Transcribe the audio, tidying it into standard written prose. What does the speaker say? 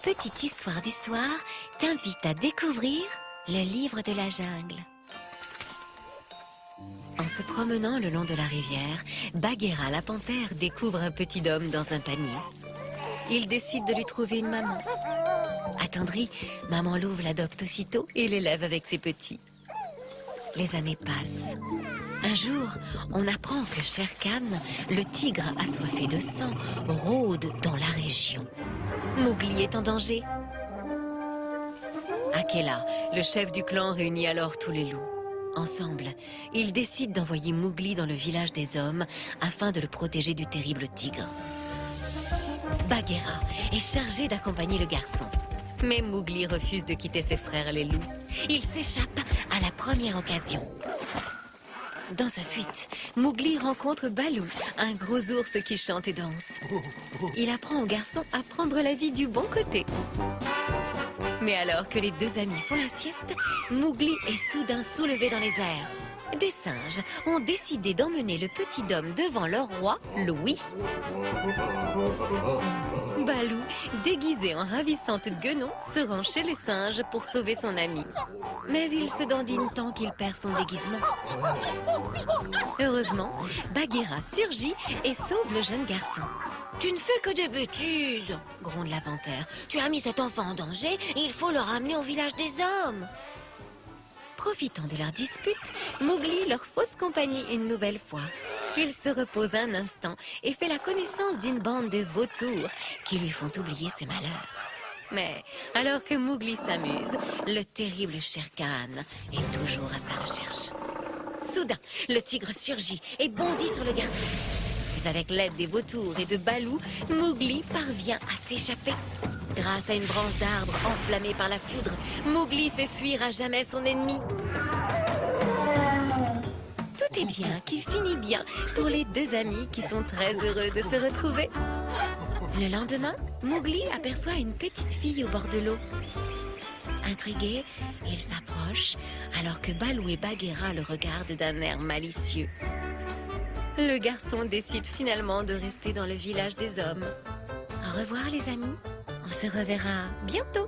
petite histoire du soir t'invite à découvrir le livre de la jungle. En se promenant le long de la rivière, Bagheera la panthère découvre un petit homme dans un panier. Il décide de lui trouver une maman. Attendrie, maman louve l'adopte aussitôt et l'élève avec ses petits. Les années passent. Un jour, on apprend que Shere Khan, le tigre assoiffé de sang, rôde dans la région. Mowgli est en danger. Akela, le chef du clan, réunit alors tous les loups. Ensemble, ils décident d'envoyer Mowgli dans le village des hommes afin de le protéger du terrible tigre. Bagheera est chargé d'accompagner le garçon. Mais Mowgli refuse de quitter ses frères les loups. Il s'échappe à la première occasion. Dans sa fuite, Mowgli rencontre Baloo, un gros ours qui chante et danse. Il apprend au garçon à prendre la vie du bon côté. Mais alors que les deux amis font la sieste, Mowgli est soudain soulevé dans les airs. Des singes ont décidé d'emmener le petit homme devant leur roi, Louis. Baloo, déguisé en ravissante guenon, se rend chez les singes pour sauver son ami. Mais il se dandine tant qu'il perd son déguisement. Heureusement, Bagheera surgit et sauve le jeune garçon. « Tu ne fais que des bêtises !» gronde la panthère. « Tu as mis cet enfant en danger et il faut le ramener au village des hommes !» Profitant de leur dispute, Mowgli leur fausse compagnie une nouvelle fois. Il se repose un instant et fait la connaissance d'une bande de vautours qui lui font oublier ses malheurs. Mais alors que Mowgli s'amuse, le terrible Shere Khan est toujours à sa recherche. Soudain, le tigre surgit et bondit sur le garçon. Mais avec l'aide des vautours et de Baloo, Mowgli parvient à s'échapper. Grâce à une branche d'arbre enflammée par la foudre, Mowgli fait fuir à jamais son ennemi. Tout est bien qui finit bien pour les deux amis qui sont très heureux de se retrouver. Le lendemain, Mowgli aperçoit une petite fille au bord de l'eau. Intrigué, il s'approche alors que Baloo et Bagheera le regardent d'un air malicieux. Le garçon décide finalement de rester dans le village des hommes. Au revoir les amis, on se reverra bientôt.